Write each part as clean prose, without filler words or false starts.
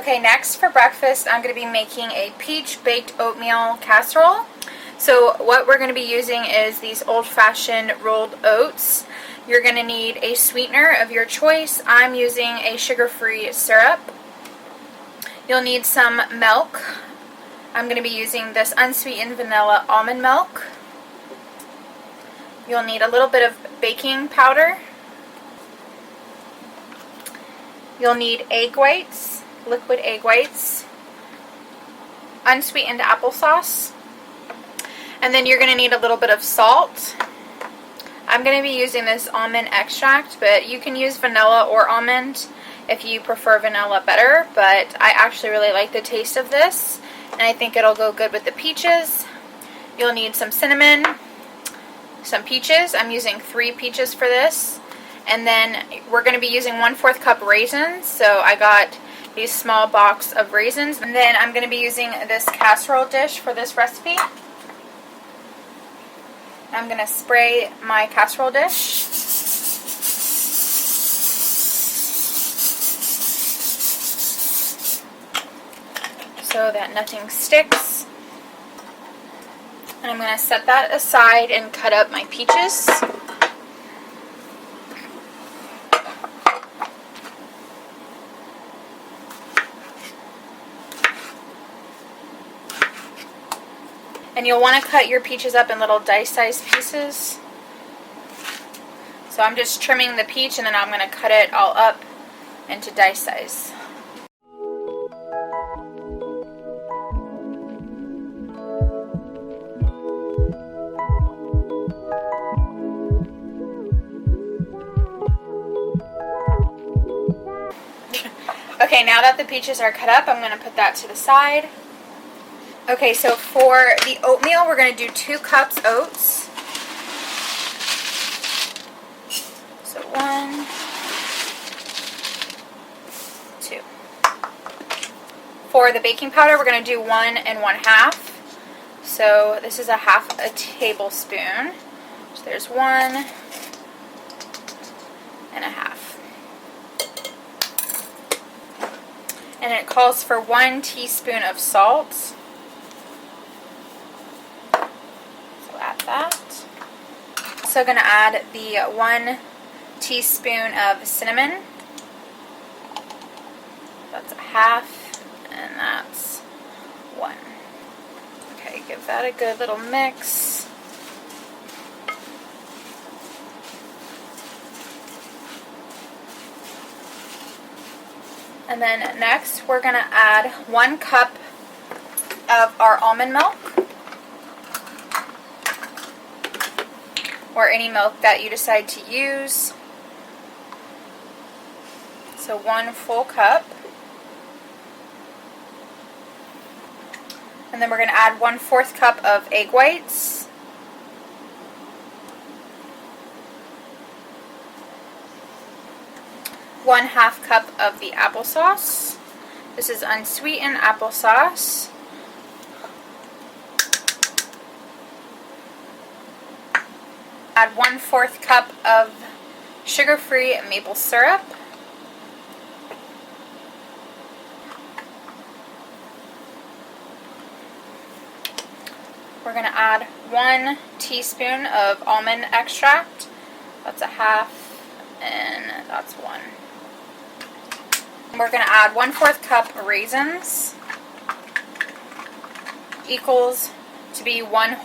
Okay, next for breakfast I'm going to be making a peach baked oatmeal casserole. So what we're going to be using is these old-fashioned rolled oats. You're going to need a sweetener of your choice. I'm using a sugar-free syrup. You'll need some milk. I'm going to be using this unsweetened vanilla almond milk. You'll need a little bit of baking powder. You'll need egg whites, liquid egg whites, unsweetened applesauce, and then you're going to need a little bit of salt. I'm going to be using this almond extract, but you can use vanilla or almond if you prefer vanilla better, but I actually really like the taste of this, and I think it'll go good with the peaches. You'll need some cinnamon, some peaches. I'm using 3 peaches for this. And then we're going to be using 1/4 cup raisins. So I got these small box of raisins. And then I'm going to be using this casserole dish for this recipe. I'm going to spray my casserole dish. So that nothing sticks. And I'm going to set that aside and cut up my peaches. And you'll want to cut your peaches up in little dice-sized pieces. So I'm just trimming the peach and then I'm going to cut it all up into dice size. Okay, now that the peaches are cut up, I'm going to put that to the side. Okay, so for the oatmeal, we're going to do 2 cups oats. So 1, 2. For the baking powder, we're going to do 1 1/2. So this is a 1/2 tablespoon. So there's 1 1/2. And it calls for 1 teaspoon of salt. That. So I'm going to add the 1 teaspoon of cinnamon. That's a 1/2, and that's 1. Okay, give that a good little mix. And then next we're going to add 1 cup of our almond milk, or any milk that you decide to use. So 1 full cup. And then we're going to add 1/4 cup of egg whites. One 1/2 cup of the applesauce. This is unsweetened applesauce. Add 1/4 cup of sugar-free maple syrup. We're going to add 1 teaspoon of almond extract. That's a 1/2, and that's 1. We're going to add 1/4 cup raisins. Equals to be 1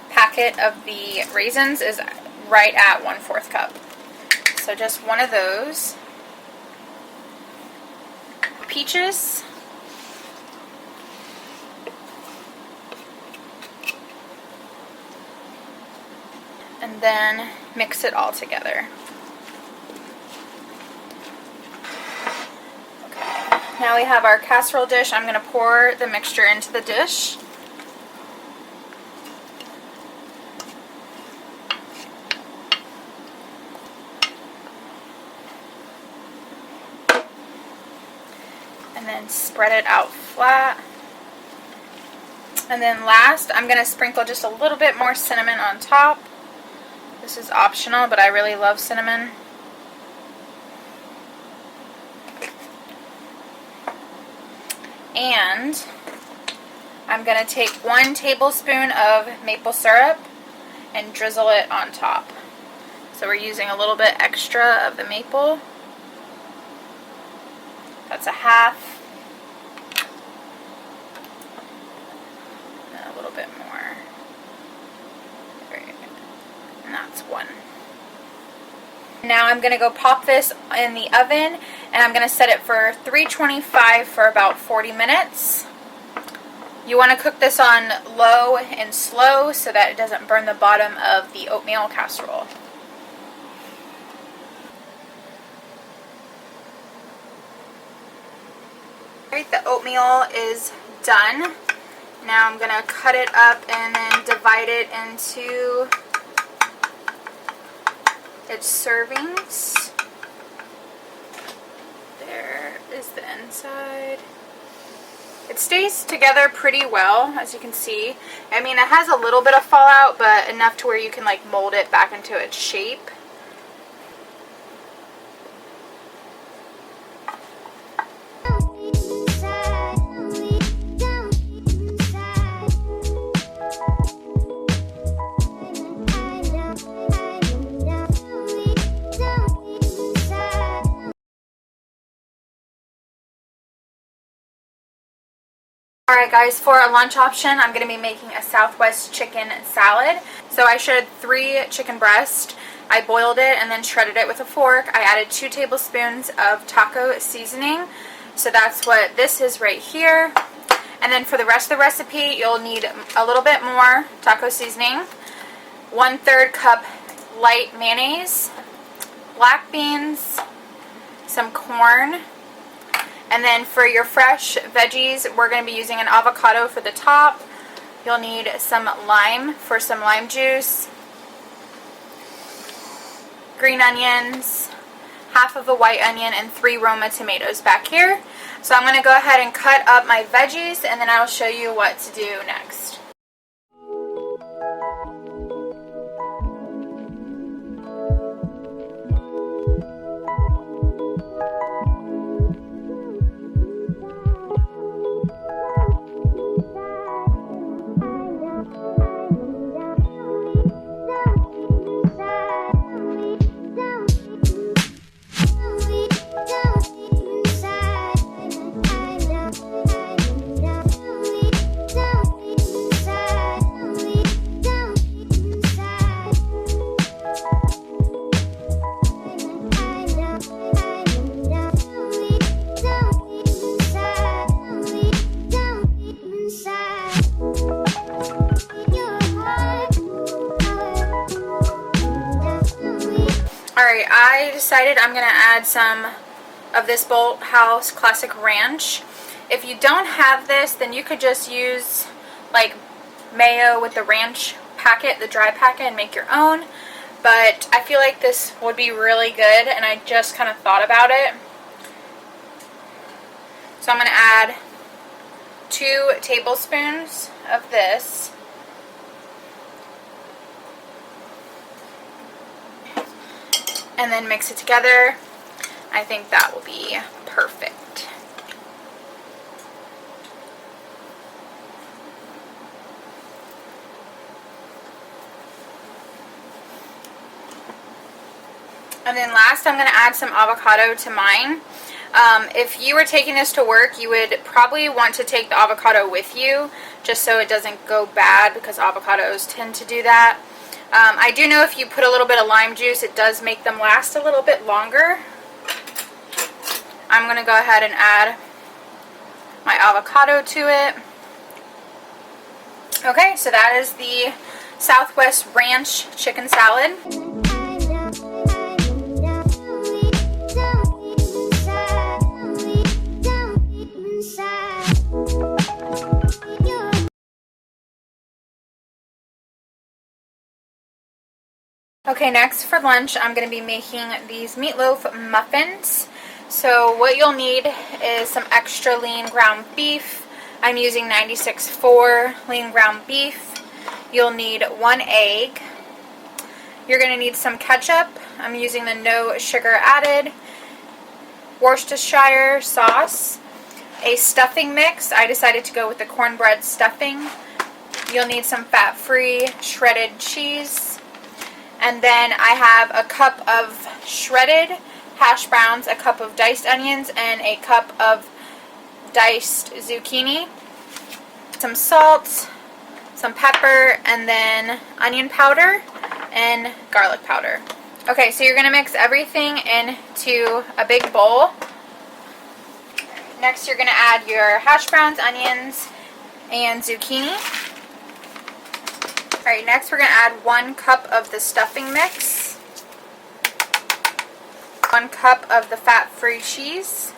packet of the raisins is right at 1/4 cup. So just 1 of those. Peaches. And then mix it all together. Okay. Now we have our casserole dish. I'm going to pour the mixture into the dish. And then spread it out flat. And then last, I'm going to sprinkle just a little bit more cinnamon on top. This is optional, but I really love cinnamon. And I'm going to take 1 tablespoon of maple syrup and drizzle it on top. So we're using a little bit extra of the maple. That's a half. And a little bit more. And that's 1. Now I'm going to go pop this in the oven, and I'm going to set it for 325 for about 40 minutes. You want to cook this on low and slow so that it doesn't burn the bottom of the oatmeal casserole. Alright, the oatmeal is done. Now I'm going to cut it up and then divide it into its servings. There is the inside. It stays together pretty well, as you can see. I mean, it has a little bit of fallout, but enough to where you can like mold it back into its shape. Alright guys, for a lunch option, I'm going to be making a Southwest chicken salad. So I shredded 3 chicken breasts. I boiled it and then shredded it with a fork. I added 2 tablespoons of taco seasoning. So that's what this is right here. And then for the rest of the recipe, you'll need a little bit more taco seasoning, 1/3 cup light mayonnaise, black beans, some corn. And then for your fresh veggies, we're going to be using an avocado for the top. You'll need some lime for some lime juice, green onions, half of a white onion, and 3 Roma tomatoes back here. So I'm going to go ahead and cut up my veggies, and then I'll show you what to do next. Alright, I decided I'm going to add some of this Bolthouse Classic Ranch. If you don't have this, then you could just use like mayo with the ranch packet, the dry packet, and make your own. But I feel like this would be really good, and I just kind of thought about it. So I'm going to add 2 tablespoons of this. And then mix it together. I think that will be perfect. And then last, I'm going to add some avocado to mine. If you were taking this to work, you would probably want to take the avocado with you, just so it doesn't go bad, because avocados tend to do that. I do know if you put a little bit of lime juice, it does make them last a little bit longer. I'm going to go ahead and add my avocado to it. Okay, so that is the Southwest Ranch chicken salad. Okay, next for lunch, I'm going to be making these meatloaf muffins. So what you'll need is some extra lean ground beef. I'm using 96.4 lean ground beef. You'll need 1 egg. You're going to need some ketchup. I'm using the no sugar added Worcestershire sauce. a stuffing mix. I decided to go with the cornbread stuffing. You'll need some fat-free shredded cheese. And then I have a cup of shredded hash browns, a cup of diced onions, and a cup of diced zucchini. Some salt, some pepper, and then onion powder and garlic powder. Okay, so you're going to mix everything into a big bowl. Next, you're going to add your hash browns, onions, and zucchini. Alright, next we're going to add 1 cup of the stuffing mix, 1 cup of the fat-free cheese,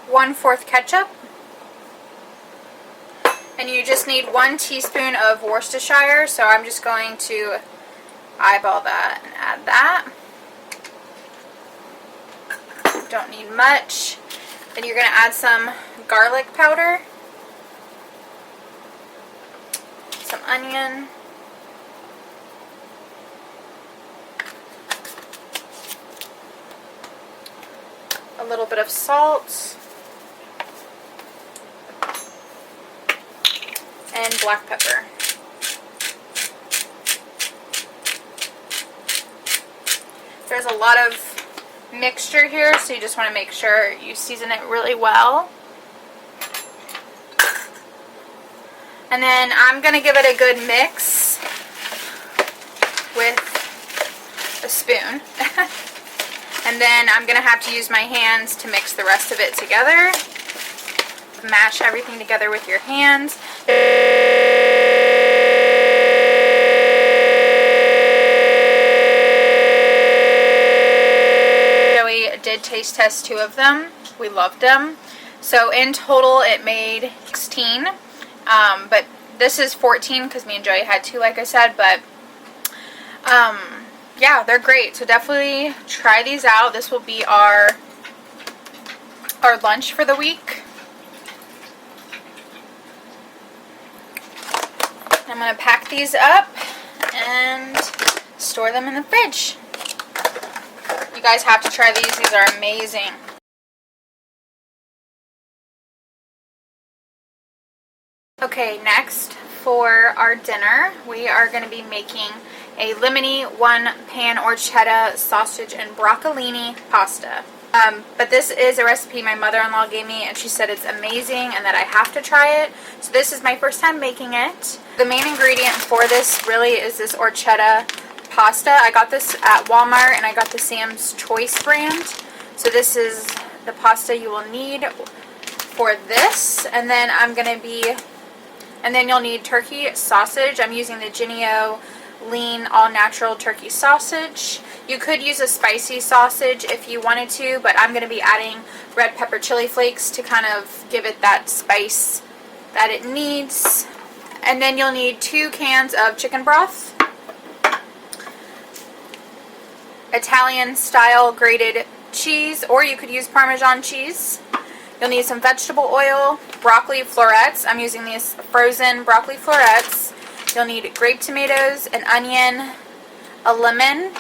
1/4 ketchup, and you just need 1 teaspoon of Worcestershire, so I'm just going to eyeball that and add that. Don't need much. Then you're going to add some garlic powder, some onion, a little bit of salt, and black pepper. There's a lot of mixture here, so you just want to make sure you season it really well. And then I'm going to give it a good mix with a spoon. And then I'm going to have to use my hands to mix the rest of it together. Mash everything together with your hands. Joey did taste test 2 of them. We loved them. So in total it made 16. But this is 14 because me and Joey had 2, like I said. But yeah, they're great. So definitely try these out. This will be our lunch for the week. I'm going to pack these up and store them in the fridge. You guys have to try these. These are amazing. Okay, next for our dinner, we are going to be making a lemony 1-pan orchetta sausage and broccolini pasta. But this is a recipe my mother-in-law gave me, and she said it's amazing and that I have to try it. So this is my first time making it. The main ingredient for this really is this orchetta pasta. I got this at Walmart, and I got the Sam's Choice brand. So this is the pasta you will need for this. And then you'll need turkey sausage. I'm using the Jennie-O lean all-natural turkey sausage. You could use a spicy sausage if you wanted to, but I'm going to be adding red pepper chili flakes to kind of give it that spice that it needs. And then you'll need 2 cans of chicken broth, Italian style grated cheese, or you could use Parmesan cheese. You'll need some vegetable oil, broccoli florets. I'm using these frozen broccoli florets. You'll need grape tomatoes, an onion, a lemon,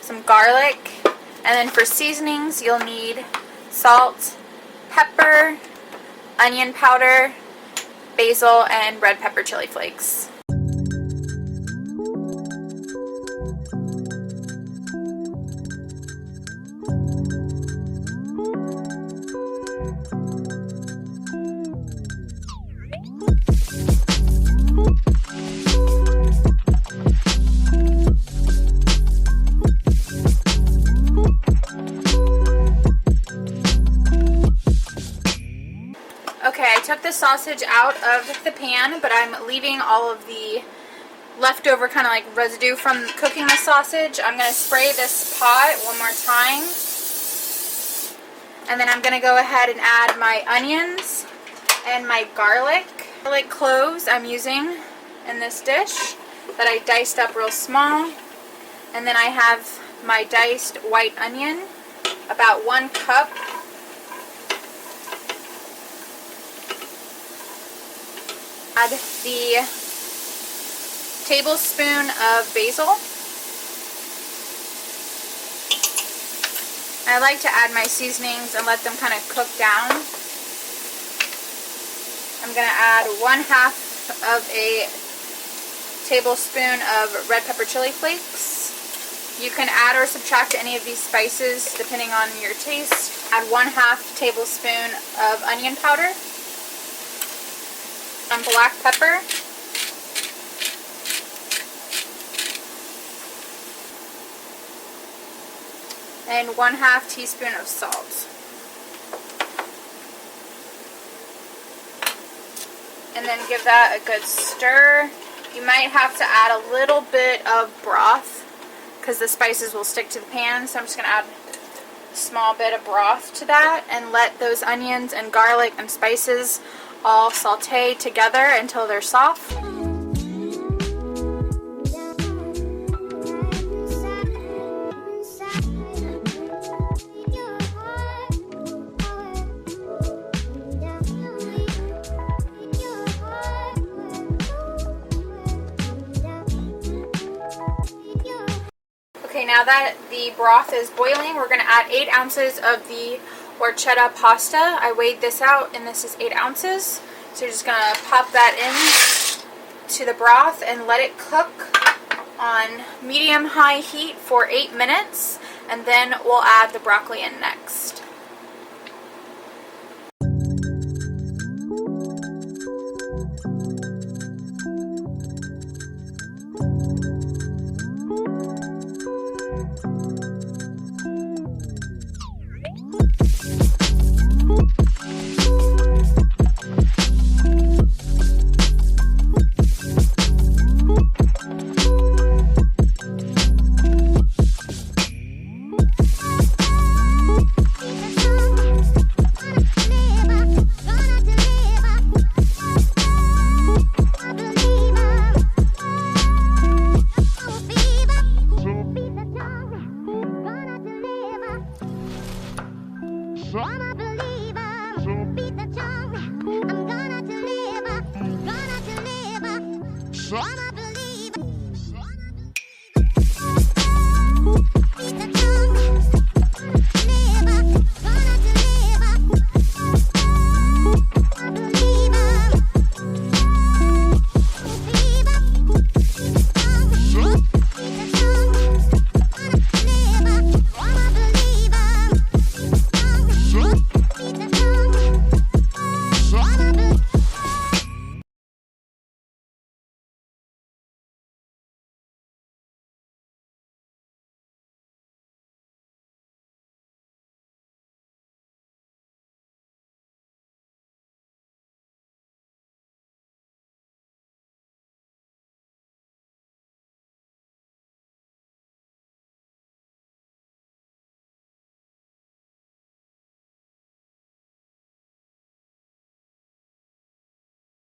some garlic, and then for seasonings you'll need salt, pepper, onion powder, basil, and red pepper chili flakes. Okay, I took the sausage out of the pan, but I'm leaving all of the leftover kind of like residue from cooking the sausage. I'm going to spray this pot one more time. And then I'm going to go ahead and add my onions and my garlic. Garlic cloves I'm using in this dish that I diced up real small. And then I have my diced white onion, about 1 cup. Add the tablespoon of basil. I like to add my seasonings and let them kind of cook down. I'm going to add 1/2 of a tablespoon of red pepper chili flakes. You can add or subtract any of these spices depending on your taste. Add 1/2 tablespoon of onion powder, some black pepper, and 1/2 teaspoon of salt. And then give that a good stir. You might have to add a little bit of broth because the spices will stick to the pan, so I'm just going to add a small bit of broth to that and let those onions and garlic and spices all saute together until they're soft. Okay, now that the broth is boiling, we're going to add 8 ounces of the horchata pasta. I weighed this out and this is 8 ounces. So you're just going to pop that in to the broth and let it cook on medium-high heat for 8 minutes. And then we'll add the broccoli in next. I'm gonna deliver.